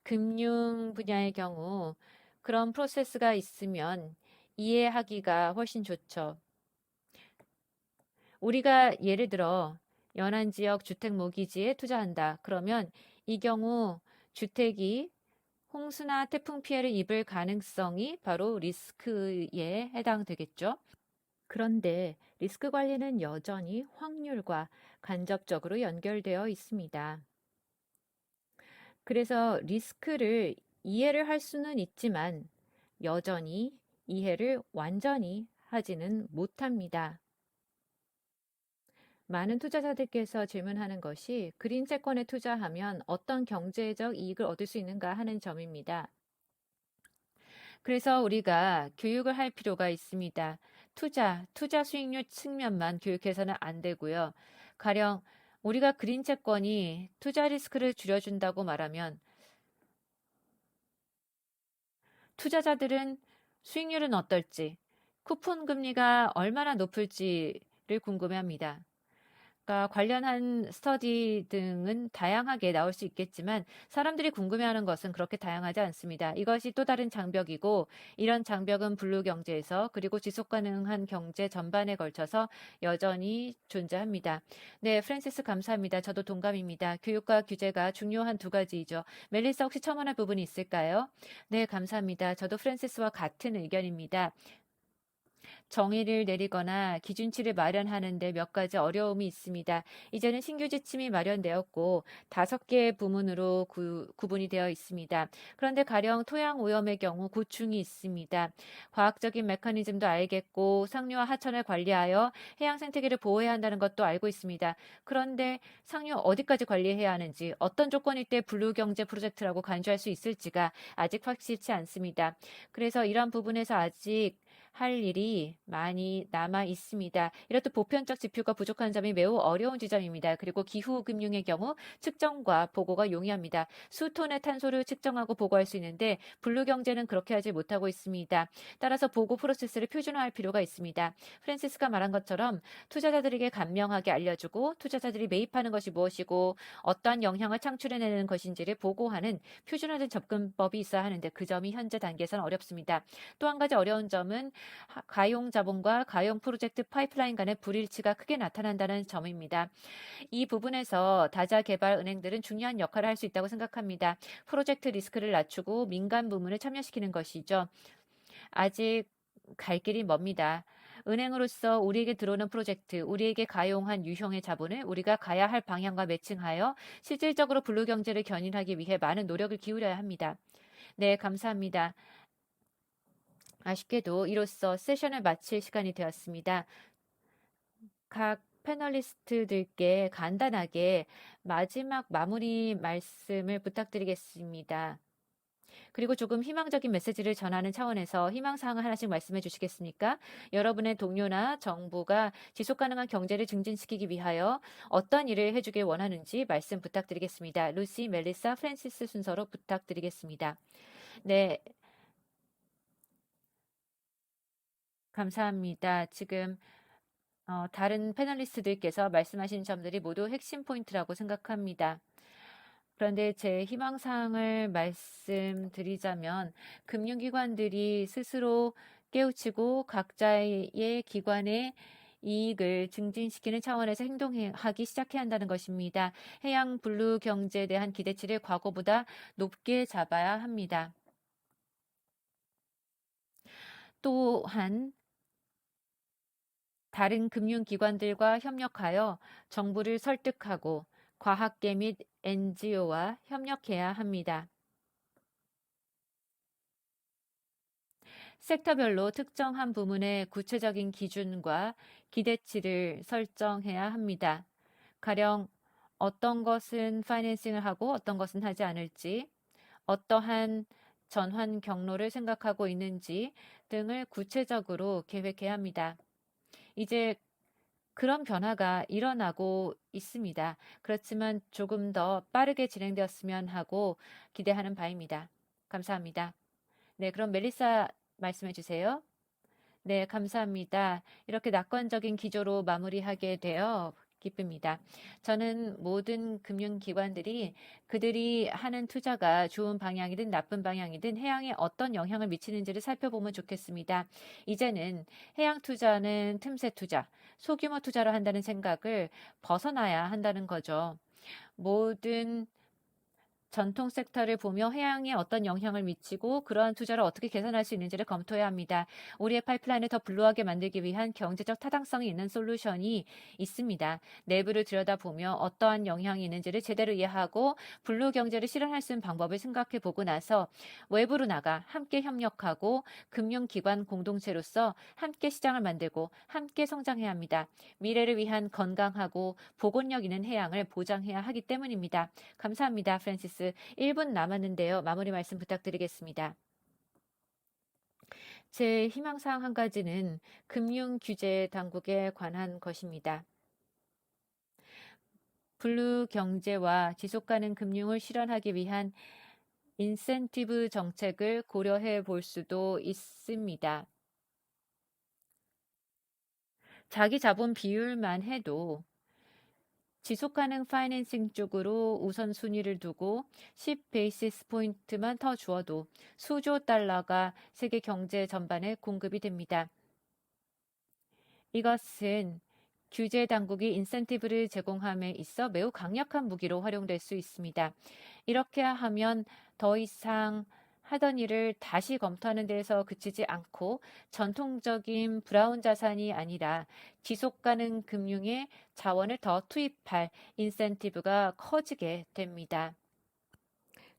금융 분야의 경우 그런 프로세스가 있으면 이해하기가 훨씬 좋죠. 우리가 예를 들어 연안 지역 주택 모기지에 투자한다. 그러면 이 경우 주택이 홍수나 태풍 피해를 입을 가능성이 바로 리스크에 해당되겠죠. 그런데 리스크 관리는 여전히 확률과 간접적으로 연결되어 있습니다. 그래서 리스크를 이해를 할 수는 있지만 여전히 이해를 완전히 하지는 못합니다. 많은 투자자들께서 질문하는 것이 그린 채권에 투자하면 어떤 경제적 이익을 얻을 수 있는가 하는 점입니다. 그래서 우리가 교육을 할 필요가 있습니다. 투자 수익률 측면만 교육해서는 안 되고요. 가령 우리가 그린 채권이 투자 리스크를 줄여준다고 말하면 투자자들은 수익률은 어떨지, 쿠폰 금리가 얼마나 높을지를 궁금해합니다. 관련한 스터디 등은 다양하게 나올 수 있겠지만 사람들이 궁금해하는 것은 그렇게 다양하지 않습니다. 이것이 또 다른 장벽이고 이런 장벽은 블루 경제에서 그리고 지속 가능한 경제 전반에 걸쳐서 여전히 존재합니다. 네, 프랜시스 감사합니다. 저도 동감입니다. 교육과 규제가 중요한 두 가지이죠. 멜리사 혹시 첨언할 부분이 있을까요? 네, 감사합니다. 저도 프랜시스와 같은 의견입니다. 정의를 내리거나 기준치를 마련하는데 몇 가지 어려움이 있습니다. 이제는 신규 지침이 마련되었고 5개의 부문으로 구분이 되어 있습니다. 그런데 가령 토양 오염의 경우 고충이 있습니다. 과학적인 메커니즘도 알겠고 상류와 하천을 관리하여 해양 생태계를 보호해야 한다는 것도 알고 있습니다. 그런데 상류 어디까지 관리해야 하는지 어떤 조건일 때 블루 경제 프로젝트라고 간주할 수 있을지가 아직 확실치 않습니다. 그래서 이런 부분에서 아직 할 일이 많이 남아 있습니다. 이렇듯 보편적 지표가 부족한 점이 매우 어려운 지점입니다. 그리고 기후금융의 경우 측정과 보고가 용이합니다. 수톤의 탄소를 측정하고 보고할 수 있는데 블루 경제는 그렇게 하지 못하고 있습니다. 따라서 보고 프로세스를 표준화할 필요가 있습니다. 프랜시스가 말한 것처럼 투자자들에게 간명하게 알려주고 투자자들이 매입하는 것이 무엇이고 어떠한 영향을 창출해내는 것인지를 보고하는 표준화된 접근법이 있어야 하는데 그 점이 현재 단계에서는 어렵습니다. 또 한 가지 어려운 점은 가용 자본과 가용 프로젝트 파이프라인 간의 불일치가 크게 나타난다는 점입니다. 이 부분에서 다자 개발 은행들은 중요한 역할을 할 수 있다고 생각합니다. 프로젝트 리스크를 낮추고 민간 부문을 참여시키는 것이죠. 아직 갈 길이 멉니다. 은행으로서 우리에게 들어오는 프로젝트, 우리에게 가용한 유형의 자본을 우리가 가야 할 방향과 매칭하여 실질적으로 블루 경제를 견인하기 위해 많은 노력을 기울여야 합니다. 네, 감사합니다. 아쉽게도 이로써 세션을 마칠 시간이 되었습니다. 각 패널리스트들께 간단하게 마지막 마무리 말씀을 부탁드리겠습니다. 그리고 조금 희망적인 메시지를 전하는 차원에서 희망사항을 하나씩 말씀해 주시겠습니까? 여러분의 동료나 정부가 지속가능한 경제를 증진시키기 위하여 어떤 일을 해주길 원하는지 말씀 부탁드리겠습니다. 루시, 멜리사, 프랜시스 순서로 부탁드리겠습니다. 네, 감사합니다. 지금 다른 패널리스트들께서 말씀하신 점들이 모두 핵심 포인트라고 생각합니다. 그런데 제 희망사항을 말씀드리자면 금융기관들이 스스로 깨우치고 각자의 기관의 이익을 증진시키는 차원에서 행동하기 시작해야 한다는 것입니다. 해양 블루 경제에 대한 기대치를 과거보다 높게 잡아야 합니다. 또한 다른 금융기관들과 협력하여 정부를 설득하고 과학계 및 NGO와 협력해야 합니다. 섹터별로 특정한 부문의 구체적인 기준과 기대치를 설정해야 합니다. 가령 어떤 것은 파이낸싱을 하고 어떤 것은 하지 않을지, 어떠한 전환 경로를 생각하고 있는지 등을 구체적으로 계획해야 합니다. 이제 그런 변화가 일어나고 있습니다. 그렇지만 조금 더 빠르게 진행되었으면 하고 기대하는 바입니다. 감사합니다. 네, 그럼 멜리사 말씀해 주세요. 네, 감사합니다. 이렇게 낙관적인 기조로 마무리하게 되어 기쁩니다. 저는 모든 금융기관들이 그들이 하는 투자가 좋은 방향이든 나쁜 방향이든 해양에 어떤 영향을 미치는지를 살펴보면 좋겠습니다. 이제는 해양 투자는 틈새 투자, 소규모 투자로 한다는 생각을 벗어나야 한다는 거죠. 모든 전통 섹터를 보며 해양에 어떤 영향을 미치고 그러한 투자를 어떻게 개선할 수 있는지를 검토해야 합니다. 우리의 파이프라인을 더 블루하게 만들기 위한 경제적 타당성이 있는 솔루션이 있습니다. 내부를 들여다보며 어떠한 영향이 있는지를 제대로 이해하고 블루 경제를 실현할 수 있는 방법을 생각해 보고 나서 외부로 나가 함께 협력하고 금융기관 공동체로서 함께 시장을 만들고 함께 성장해야 합니다. 미래를 위한 건강하고 복원력 있는 해양을 보장해야 하기 때문입니다. 감사합니다, 프랜시스. 1분 남았는데요. 마무리 말씀 부탁드리겠습니다. 제 희망사항 한 가지는 금융규제 당국에 관한 것입니다. 블루 경제와 지속가능 금융을 실현하기 위한 인센티브 정책을 고려해 볼 수도 있습니다. 자기 자본 비율만 해도 지속가능 파이낸싱 쪽으로 우선순위를 두고 10 베이시스 포인트만 더 주어도 수조 달러가 세계 경제 전반에 공급이 됩니다. 이것은 규제 당국이 인센티브를 제공함에 있어 매우 강력한 무기로 활용될 수 있습니다. 이렇게 하면 더 이상 하던 일을 다시 검토하는 데에서 그치지 않고 전통적인 브라운 자산이 아니라 지속 가능 금융에 자원을 더 투입할 인센티브가 커지게 됩니다.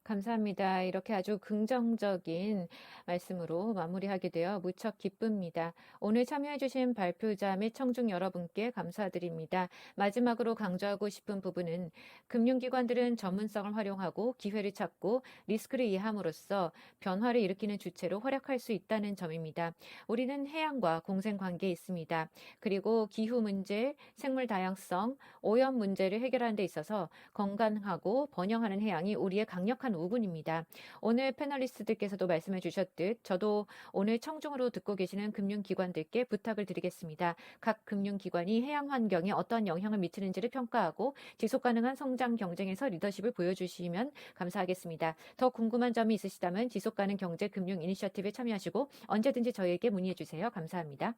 감사합니다. 이렇게 아주 긍정적인 말씀으로 마무리하게 되어 무척 기쁩니다. 오늘 참여해주신 발표자 및 청중 여러분께 감사드립니다. 마지막으로 강조하고 싶은 부분은 금융기관들은 전문성을 활용하고 기회를 찾고 리스크를 이해함으로써 변화를 일으키는 주체로 활약할 수 있다는 점입니다. 우리는 해양과 공생관계에 있습니다. 그리고 기후 문제, 생물 다양성, 오염 문제를 해결하는 데 있어서 건강하고 번영하는 해양이 우리의 강력한 우군입니다. 오늘 패널리스트들께서도 말씀해 주셨듯 저도 오늘 청중으로 듣고 계시는 금융기관들께 부탁을 드리겠습니다. 각 금융기관이 해양 환경에 어떤 영향을 미치는지를 평가하고 지속가능한 성장 경쟁에서 리더십을 보여주시면 감사하겠습니다. 더 궁금한 점이 있으시다면 지속가능 경제 금융 이니셔티브에 참여하시고 언제든지 저희에게 문의해 주세요. 감사합니다.